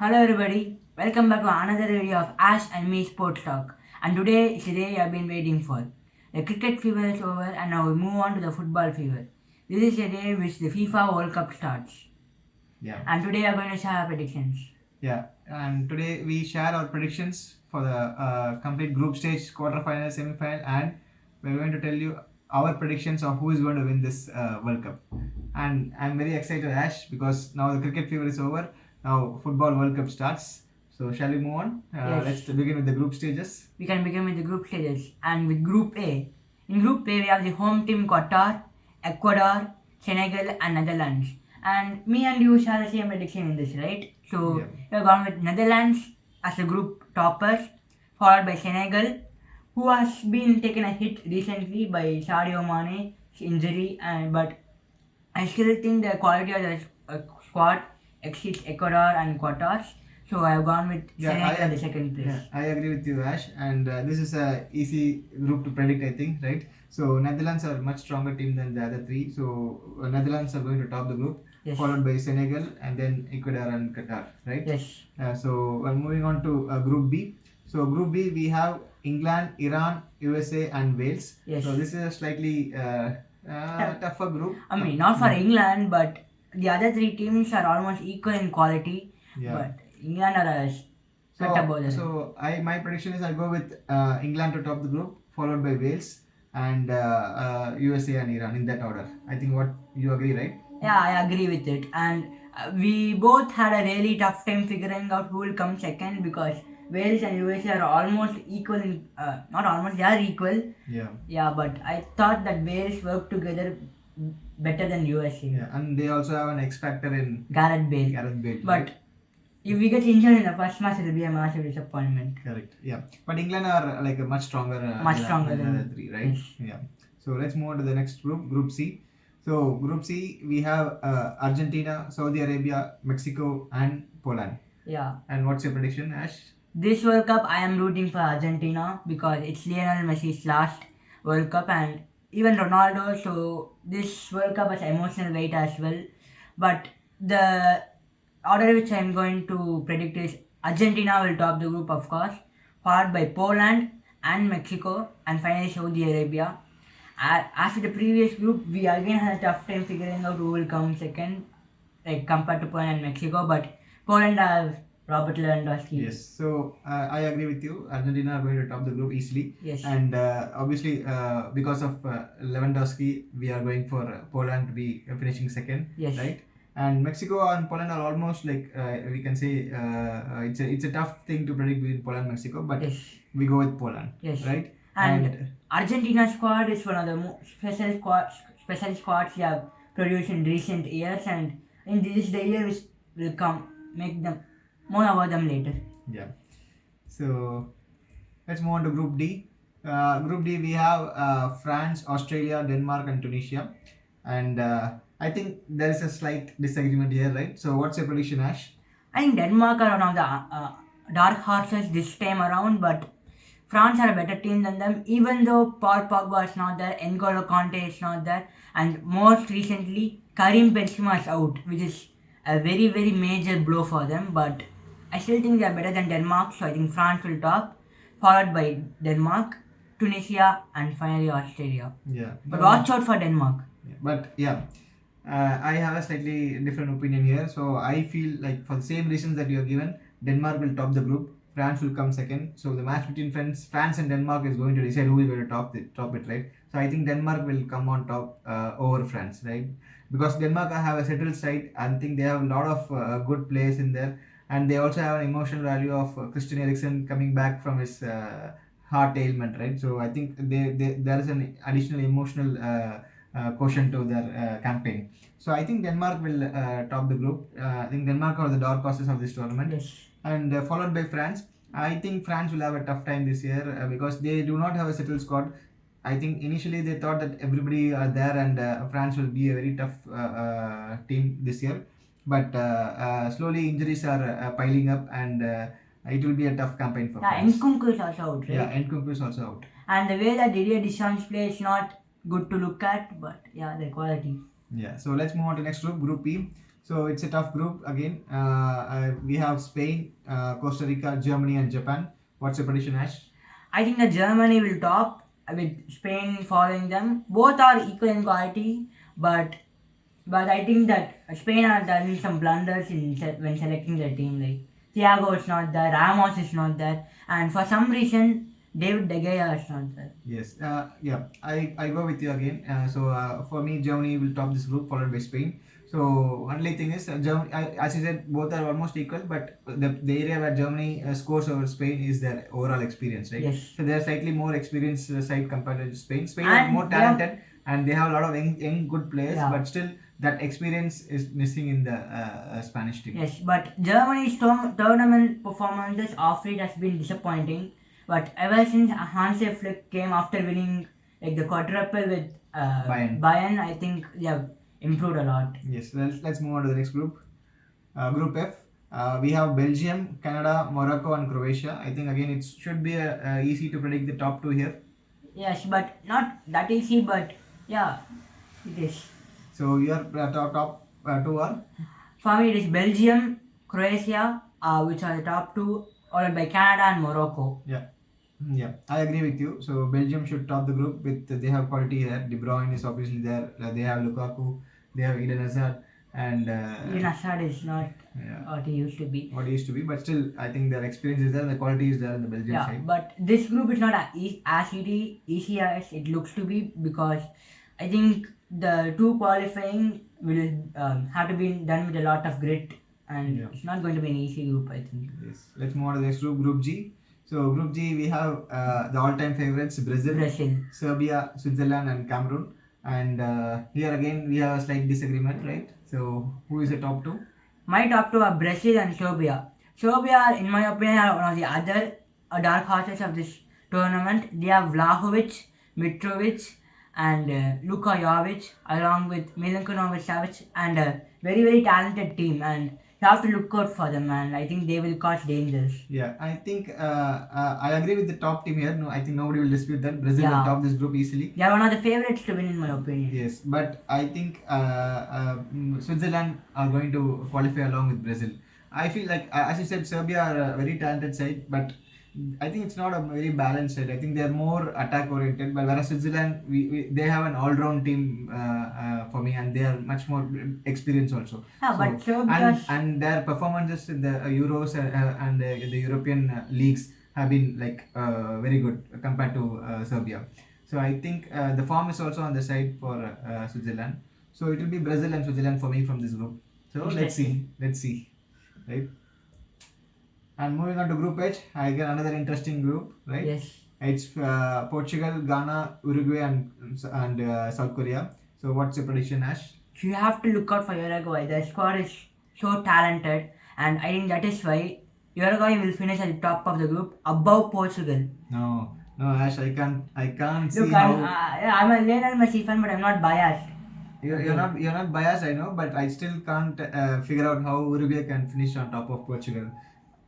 Hello everybody, welcome back to another video of Ash and me Sports Talk. And today is the day you have been waiting for. The cricket fever is over and now we move on to the football fever. This is the day which the FIFA World Cup starts. Yeah. And today we are going to share our predictions. Yeah, and today we share our predictions for the complete group stage, quarterfinal, semi-final, and we're going to tell you our predictions of who is going to win this World Cup. And I'm very excited, Ash, because now the cricket fever is over. Now football World Cup starts. So shall we move on? Yes. Let's begin with the group stages. We can begin with the group stages. And with Group A, in Group A we have the home team Qatar, Ecuador, Senegal and Netherlands. And me and you share the same prediction in this, right? So Yeah. we're going with Netherlands as the group toppers, followed by Senegal, who has been taken a hit recently by Sadio Mane's injury, but I still think the quality of the squad exceeds Ecuador and Qatar. So I have gone with Senegal at the second place. Yeah, I agree with you, Ash. And this is a easy group to predict, I think, right? So Netherlands are a much stronger team than the other three. So Netherlands are going to top the group, Yes. followed by Senegal and then Ecuador and Qatar, right? Yes. So we're moving on to Group B. So Group B, we have England, Iran, USA, and Wales. Yes. So this is a slightly tougher group. I mean, not for England, but the other three teams are almost equal in quality. Yeah. But England are a set above them. So my prediction is I'll go with England to top the group, followed by Wales and USA and Iran in that order. I think what you agree, right? Yeah, I agree with it. And we both had a really tough time figuring out who will come second because Wales and USA are almost equal in, not almost, they are equal. Yeah. Yeah, but I thought that Wales work together better than USA. Yeah, and they also have an X factor in Gareth Bale. But But if we get injured in the first match, it will be a massive disappointment. Correct. Yeah, but England are like a much stronger. Much stronger than the other than three, right? yes. Yeah. So let's move on to the next group, Group C. So Group C, we have Argentina, Saudi Arabia, Mexico, and Poland. Yeah. And what's your prediction, Ash? This World Cup, I am rooting for Argentina because it's Lionel Messi's last World Cup and even Ronaldo. So this World Cup has emotional weight as well. But the order which I am going to predict is Argentina will top the group, of course, followed by Poland and Mexico, and finally Saudi Arabia. After the previous group, we again had a tough time figuring out who will come second, like compared to Poland and Mexico. But Poland have Robert Lewandowski. Yes, so I agree with you. Argentina are going to top the group easily. Yes. And obviously, because of Lewandowski, we are going for Poland to be finishing second. Yes. Right? And Mexico and Poland are almost like we can say it's a tough thing to predict between Poland and Mexico, but Yes. we go with Poland. Yes. Right? And Argentina squad is one of the special squads they have produced in recent years, and in this is the year which will come make them more about them later. Yeah. So let's move on to Group D. Group D, we have France, Australia, Denmark, and Tunisia. And I think there is a slight disagreement here, right? So what's your prediction, Ash? I think Denmark are one of the dark horses this time around, but France are a better team than them. Even though Paul Pogba is not there, N'Golo Kante is not there, and most recently Karim Benzema is out, which is a very very major blow for them. But I still think they are better than Denmark, so I think France will top, followed by Denmark, Tunisia, and finally Australia. Yeah. But watch out for Denmark. Yeah. But yeah, I have a slightly different opinion here. So I feel like for the same reasons that you have given, Denmark will top the group. France will come second. So the match between France and Denmark is going to decide who is going to top it, right? So I think Denmark will come on top over France, right? Because Denmark have a settled side. I think they have a lot of good players in there, and they also have an emotional value of Christian Eriksen coming back from his heart ailment, right? So I think there is an additional emotional quotient to their campaign. So I think Denmark will top the group. I think Denmark are the dark horses of this tournament. Yes. And followed by France. I think France will have a tough time this year because they do not have a settled squad. I think initially they thought that everybody are there and France will be a very tough team this year. But slowly injuries are piling up and it will be a tough campaign for France. Nkunku is also out, right? Yeah, Nkunku is also out. And the way that Didier Deschamps play is not good to look at, but yeah, the quality. Yeah, so let's move on to next group, Group P. So it's a tough group again. We have Spain, Costa Rica, Germany, and Japan. What's your prediction, Ash? I think that Germany will top with Spain following them. Both are equal in quality, but I think that Spain are done some blunders when selecting their team. Like Thiago is not there, Ramos is not there, and for some reason David De Gea is not there. Yes. Yeah. I go with you again. For me, Germany will top this group, followed by Spain. So only thing is, Germany, as you said, both are almost equal, but the area where Germany scores over Spain is their overall experience, right? Yes. So they are slightly more experienced side compared to Spain. Spain are And more they have- talented and they have a lot of young good players, Yeah. but still that experience is missing in the Spanish team. Yes, but Germany's tournament performances off it has been disappointing. But ever since Hansi Flick came after winning like the quadruple with Bayern. I think they have improved a lot. Yes. Let's move on to the next group. Group F. We have Belgium, Canada, Morocco, and Croatia. I think again it should be easy to predict the top two here. Yes, but not that easy. But yeah, it is. So your top two are For me, it is Belgium, Croatia, which are the top two, followed by Canada and Morocco. yeah. I agree with you. So Belgium should top the group with they have quality there. De Bruyne is obviously there. They have Lukaku. They have Eden Hazard and Eden Hazard is not what he used to be. what he used to be, but still I think their experience is there and the quality is there in the Belgium Yeah, side. but this group is not as easy as it looks to be because I think the two qualifying will have to be done with a lot of grit and it's not going to be an easy group, I think. Yes. Let's move on to the next group, Group G. So Group G we have the all-time favorites Brazil, Serbia, Switzerland, and Cameroon. And here again we have a slight disagreement, right? So who is the top two? My top two are Brazil and Serbia. Serbia, in my opinion, are one of the other dark horses of this tournament. They have Vlahovic, Mitrovic, and Luka Jovic, along with Milinkovic Savic, and a very, very talented team. And you have to look out for them, and I think they will cause dangers. Yeah, I think I agree with the top team here. No, I think nobody will dispute that. Brazil will top this group easily. They are one of the favorites to win, in my opinion. Yes, but I think Switzerland are going to qualify along with Brazil. I feel like, as you said, Serbia are a very talented side, but I think it's not a very balanced side. I think they're more attack oriented, but whereas Switzerland, they have an all round team for me, and they are much more experienced also. Yeah, but Serbia and their performances in the Euros and the European leagues have been like very good compared to Serbia. So I think the form is also on the side for Switzerland. So it will be Brazil and Switzerland for me from this group. So let's see, right? And moving on to Group H, I get another interesting group, right? Yes. It's Portugal, Ghana, Uruguay, and South Korea. So what's your prediction, Ash? You have to look out for Uruguay. The squad is so talented, and I think that is why Uruguay will finish at the top of the group above Portugal. No, Ash, I can't see Look, how. I'm a Lionel Messi fan, but I'm not biased. You're not biased, I know, but I still can't figure out how Uruguay can finish on top of Portugal.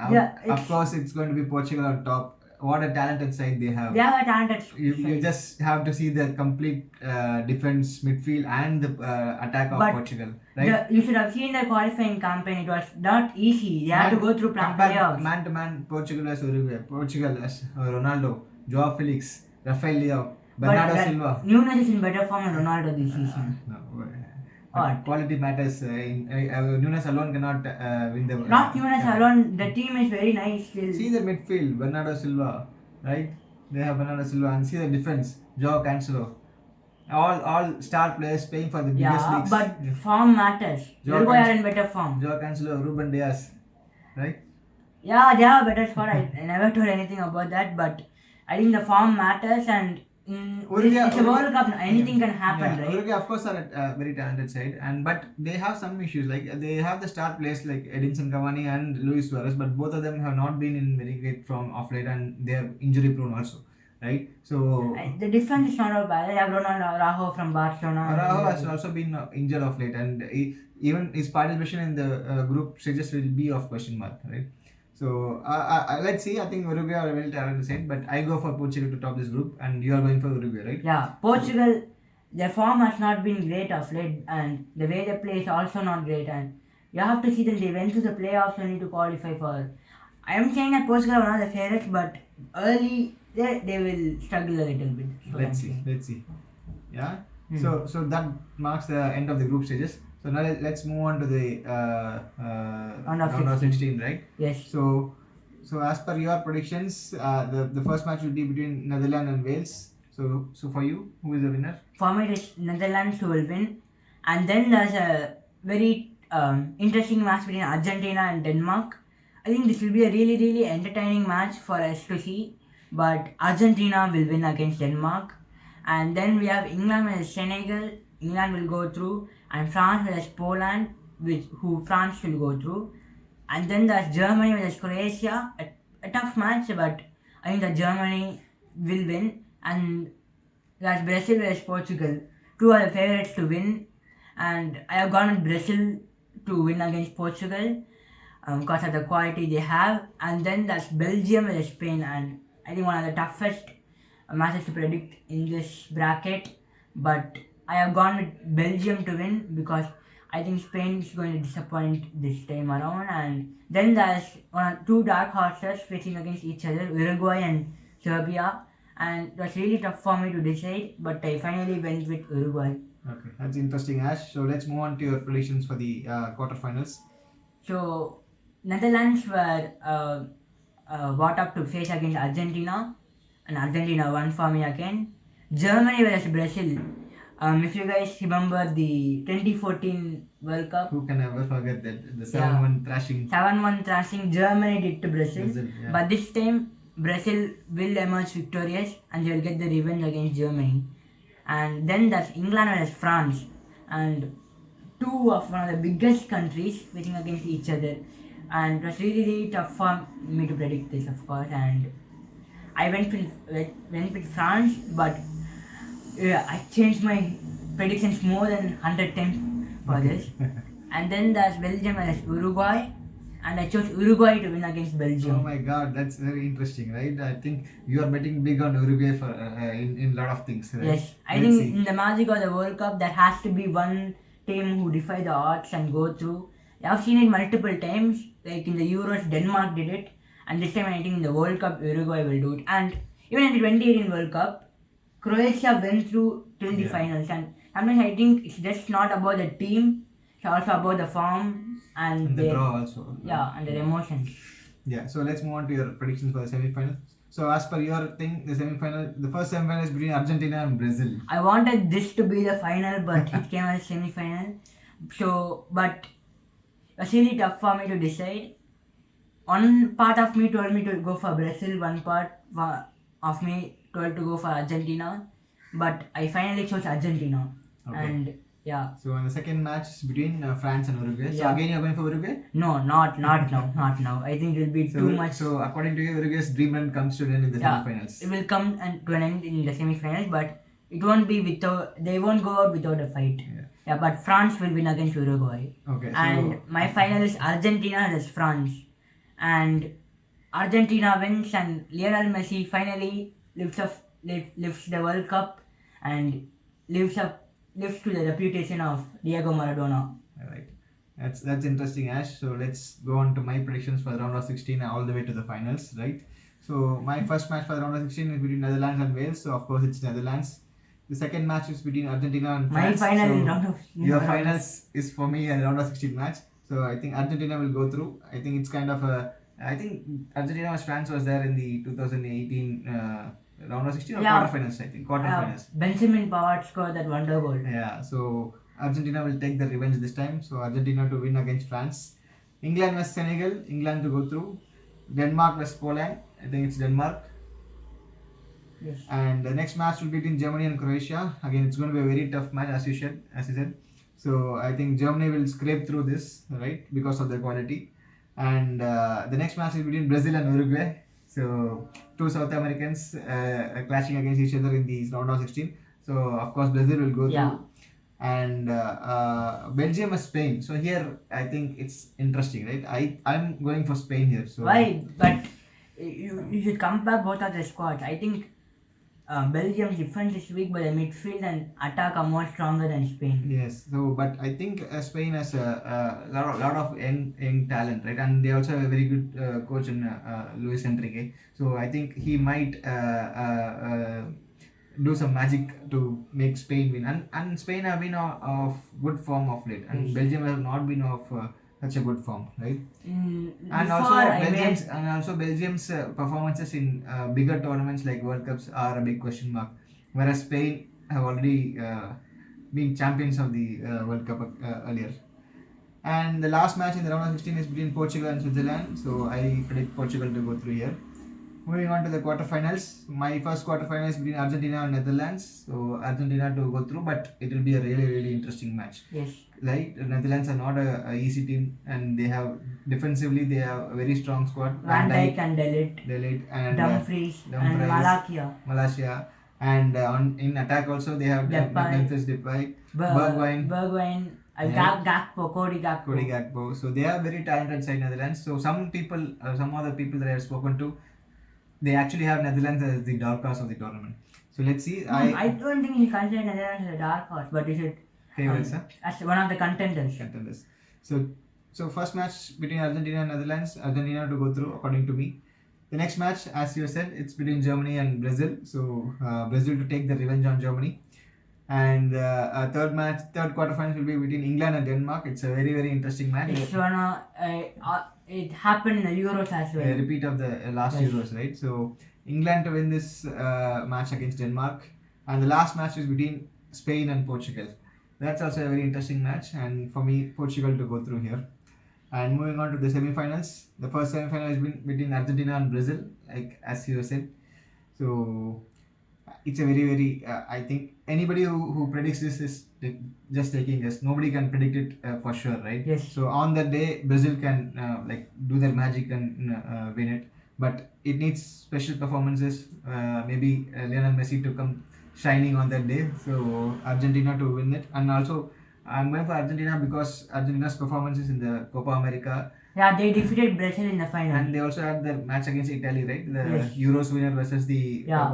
Of course, it's going to be Portugal on top. What a talented side they have. They have a talented You just have to see the complete defense, midfield, and the attack of Portugal. Right? You should have seen the qualifying campaign. It was not easy. They had to go through playoffs. Man to man, Portugal as Uruguay. Portugal as Ronaldo, Joao Felix, Rafael Leao, Bernardo Silva. Nunes is in better form than Ronaldo this season. Quality matters. Nunes alone cannot win the. Not Nunes alone. The team is very nice still. See the midfield, Bernardo Silva, right? They have Bernardo Silva, and see the defense, Joao Cancelo. All star players playing for the biggest leagues. But form matters. Uruguay are in better form. Joao Cancelo, Ruben Diaz, right? Yeah, they have a better squad. I never told anything about that, but I think the form matters, and it's a World Cup. Anything can happen, right? Uruguay, of course, are at a very talented side, but they have some issues. Like they have the star players like Edinson Cavani and Luis Suarez, but both of them have not been in very great form of late, and they are injury prone also. Right, so the defense is not bad. They have Ronaldo Araujo from Barcelona. Araujo has also been injured of late, and even his participation in the group stages will be of question mark. Right, so let's see. I think Uruguay are a very talented side, but I go for Portugal to top this group, and you are going for Uruguay, right? Yeah, Portugal. Their form has not been great of late, and the way they play is also not great. And You have to see that they went to the playoffs only to qualify for. I am saying that Portugal are one of the favorites, but early they will struggle a little bit. So Let's see. Let's see. Yeah. So that marks the end of the group stages. So now let's move on to the round of 16, right? Yes. So as per your predictions, the first match will be between Netherlands and Wales. So for you, who is the winner? For me, it is Netherlands who will win, and then there's a very interesting match between Argentina and Denmark. I think this will be a really entertaining match for us to see. But Argentina will win against Denmark, and then we have England versus Senegal. England will go through, and France versus Poland, who France will go through. And then there's Germany versus Croatia, a tough match, but I think that Germany will win. And there's Brazil versus Portugal. Two are the favorites to win, and I have gone with Brazil to win against Portugal because of the quality they have. And then there's Belgium versus Spain, and I think one of the toughest matches to predict in this bracket. But I have gone with Belgium to win because I think Spain is going to disappoint this time around. And then there's two dark horses facing against each other, Uruguay and Serbia. And it was really tough for me to decide, but I finally went with Uruguay. Okay, that's interesting, Ash. So let's move on to your predictions for the quarterfinals. So Netherlands were brought up to face against Argentina, and Argentina won for me again. Germany versus Brazil. If you guys remember the 2014 World Cup, who can ever forget that the 7-1 thrashing? 7-1 thrashing Germany did to Brazil. Yeah. But this time Brazil will emerge victorious and they will get the revenge against Germany. And then there's England versus France, and two of one of the biggest countries fighting against each other. And it was really tough for me to predict this, of course. And I went with France, but I changed my predictions more than 100 times for this. And then there's Belgium versus Uruguay, and I chose Uruguay to win against Belgium. Oh my God, that's very interesting, right? I think you are betting big on Uruguay for in lot of things, right? Yes, I think in the magic of the World Cup, there has to be one team who defy the odds and go through. I've seen it multiple times, like in the Euros, Denmark did it, and this time I think in the World Cup, Uruguay will do it. And even in the 2018 World Cup, Croatia went through till the finals, and sometimes I think it's just not about the team, it's also about the form and the draw also. Yeah, and their emotions. Yeah, so let's move on to your predictions for the semi-final. So as per your thing, the first semi-final is between Argentina and Brazil. I wanted this to be the final, but it came as semi-final. So, but it was really tough for me to decide. One part of me told me to go for Brazil, one part of me told to go for Argentina, but I finally chose Argentina. Okay. And yeah. So in the second match is between France and Uruguay. So again you're going for Uruguay? No, not now. I think it will be too much. So according to you, Uruguay's dream run comes to an end in the semi-finals. It will come to an end in the semi-finals, but it won't be they won't go out without a fight. Yeah, but France will win against Uruguay. Okay. And my final is Argentina versus France. And Argentina wins, and Lionel Messi finally lifts the World Cup and lives to the reputation of Diego Maradona. Right. That's interesting, Ash. So let's go on to my predictions for the round of 16 all the way to the finals, right? So my first match for the round of 16 is between Netherlands and Wales. So of course it's Netherlands. The second match is between Argentina and France. My final in round of 16. Your finals is for me a round of 16 match. So I think Argentina will go through. I think it's kind of I think Argentina versus France was there in the 2018 round of 16 or quarterfinals, I think. Quarterfinals. Benjamin Pavard scored that wonder goal. Yeah, so Argentina will take the revenge this time. So Argentina to win against France. England vs Senegal. England to go through. Denmark vs Poland. I think it's Denmark. Yes. And the next match will be between Germany and Croatia. Again, it's going to be a very tough match, as you said. So I think Germany will scrape through this, right, because of their quality. And the next match is between Brazil and Uruguay. So two South Americans clashing against each other in the round of 16. So of course Brazil will go through. And Belgium and Spain. So here I think it's interesting, right? I'm going for Spain here. So why? But you should compare both of the squads. I think Belgium's defense is weak, but the midfield and attack are more stronger than Spain. Yes, so but I think Spain has a lot of young talent, right? And they also have a very good coach in Luis Enrique. So I think he might do some magic to make Spain win. And Spain have been of good form of late, and Yes. Belgium have not been of such a good form, right? And Before I made also Belgium's performances in bigger tournaments like World Cups are a big question mark, whereas Spain have already been champions of the World Cup earlier. And the last match in the round of 16 is between Portugal and Switzerland, so I predict Portugal to go through here. Moving on to the quarterfinals, my first quarterfinal is between Argentina and Netherlands. So Argentina to go through, but it will be a really interesting match. yes, Like the Netherlands are not a easy team, and they have defensively they have a very strong squad. Van Dijk and Delete and Dumfries and Dumfries, Malakia, Malaysia, and in attack also they have Depay, Memphis Depay, Bergwijn, Bergwijn, Yeah. Cody Gakpo. Cody Gakpo. So they are very talented side Netherlands. So some people, some other people that I have spoken to, they actually have Netherlands as the dark horse of the tournament. So let's see. I don't think he considered Netherlands as a dark horse, but is it Favorites, as one of the contenders? contenders. So first match between Argentina and Netherlands, Argentina to go through according to me. The next match, as you said, it's between Germany and Brazil. So Brazil to take the revenge on Germany. And third quarterfinals will be between England and Denmark. It's a very interesting match. It's it happened in the Euros as well. A repeat of the last Yes. Euros, right? So England to win this match against Denmark, and the last match is between Spain and Portugal. That's also a very interesting match, and for me, Portugal to go through here. And moving on to the semi-finals, the first semi-final is between Argentina and Brazil, like as you said. So it's a very I think anybody who predicts this is just taking guess. Nobody can predict it for sure, right? Yes. So on that day, Brazil can like do their magic and win it, but it needs special performances. Maybe Lionel Messi to come shining on that day. So Argentina to win it, and also I'm going for Argentina because Argentina's performances in the Copa America. Yeah, they defeated Brazil in the final. And they also had the match against Italy, right? The Yes. Euros winner versus the Yeah.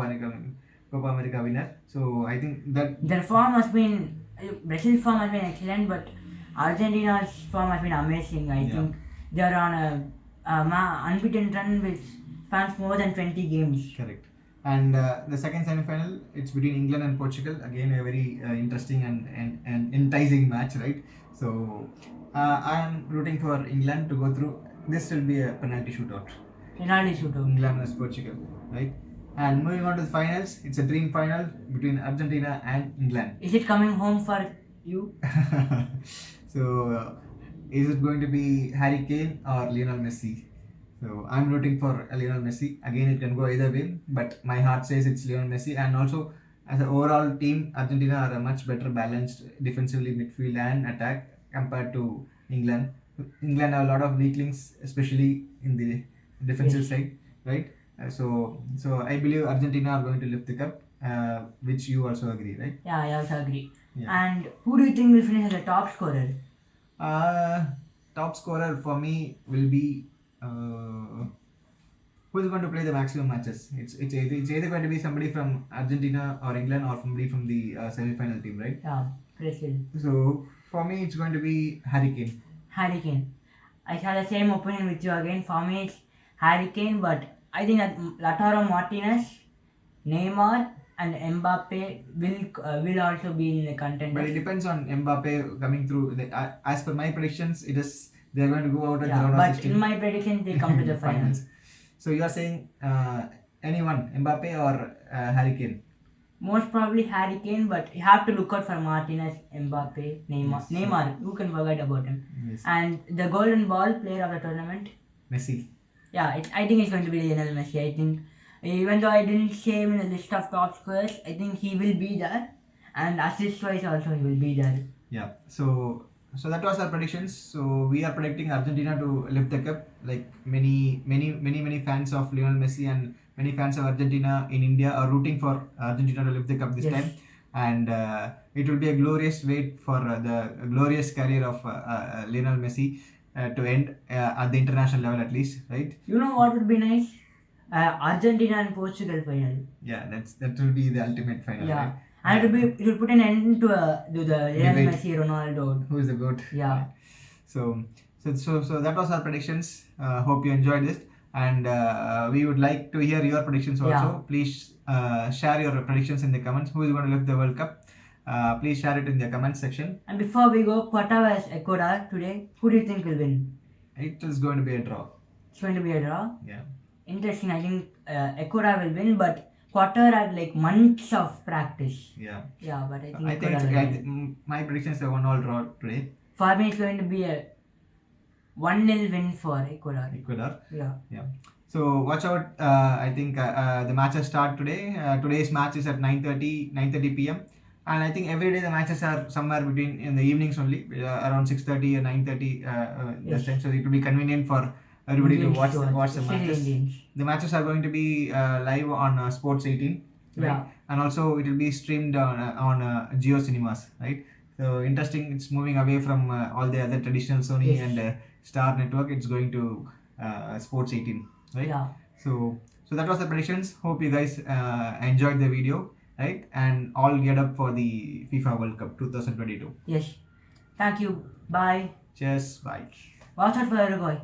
Copa America winner. So I think that Their form has been Brazil's form has been excellent, but Argentina's form has been amazing. I think they are on a unbeaten run which spans more than 20 games. correct. And the second semi-final, it's between England and Portugal. Again, a very interesting and enticing match, right? So I am rooting for England to go through. This will be a penalty shootout. Penalty shootout. England versus Portugal, right? And moving on to the finals, it's a dream final between Argentina and England. Is it coming home for you? So, is it going to be Harry Kane or Lionel Messi? So, I'm rooting for Lionel Messi. Again, it can go either way, but my heart says it's Lionel Messi. And also, as an overall team, Argentina are a much better balanced defensively, midfield and attack compared to England. England have a lot of weaklings, especially in the defensive side, right? So I believe Argentina are going to lift the cup, which you also agree, right? Yeah, I also agree. Yeah. And who do you think will finish as the top scorer? Top scorer for me will be who is going to play the maximum matches. It's either going to be somebody from Argentina or England or somebody from the semi-final team, right? Yeah, Brazil. So for me, it's going to be Harry Kane. Harry Kane. I share the same opinion with you again. For me, it's Harry Kane, but I think that Lautaro Martinez, Neymar, and Mbappe will also be in the contenders. But it depends on Mbappe coming through. As per my predictions, they're going to go out at the round of but 16. in my prediction, they come to the finals. So you are saying anyone, Mbappe or Harry Kane? Most probably Harry Kane, but you have to look out for Martinez, Mbappe, Neymar. Yes. Neymar, who can forget about him? Yes. And the golden ball player of the tournament, Messi. yeah, I think it's going to be Lionel Messi. I think, even though I didn't say him in the list of top scorers, I think he will be there. And assist-wise also, he will be there. Yeah. So that was our predictions. So we are predicting Argentina to lift the cup. Like many fans of Lionel Messi and many fans of Argentina in India are rooting for Argentina to lift the cup this Yes. time. And it will be a glorious wait for the glorious career of Lionel Messi to end at the international level at least, right? You know what would be nice? Argentina and Portugal final. Yeah, that will be the ultimate final, Yeah. right? And it will put an end to the Real Debate. Messi Ronaldo. Who is the GOAT? Yeah. Right. So that was our predictions. Hope you enjoyed this, and we would like to hear your predictions also. Yeah. Please share your predictions in the comments. Who is going to lift the World Cup? Please share it in the comment section. And before we go, Qatar vs Ecuador today. Who do you think will win? It is going to be a draw. It's going to be a draw. Yeah. Interesting. I think Ecuador will win, but Qatar had like months of practice. Yeah. Yeah, but I think I think Ecuador will win. my prediction is a 1-1 draw today. For me, it's going to be a 1-0 win for Ecuador. Ecuador. Yeah. Yeah. So watch out. I think the matches start today. Today's match is at 9:30 p.m. And I think every day the matches are somewhere between in the evenings only, around 6:30 or 9:30 Yes. this time. So it will be convenient for everybody Indians to watch to watch the especially matches. Indians. The matches are going to be live on Sports 18. Right? Yeah. And also it will be streamed on Geo Cinemas, right? So interesting. It's moving away from all the other traditional Sony Yes. and Star Network. It's going to Sports 18, right? Yeah. So that was the predictions. Hope you guys enjoyed the video, right? And all get up for the FIFA World Cup 2022. Yes. Thank you. Bye. Cheers. Bye. Watch out for Uruguay.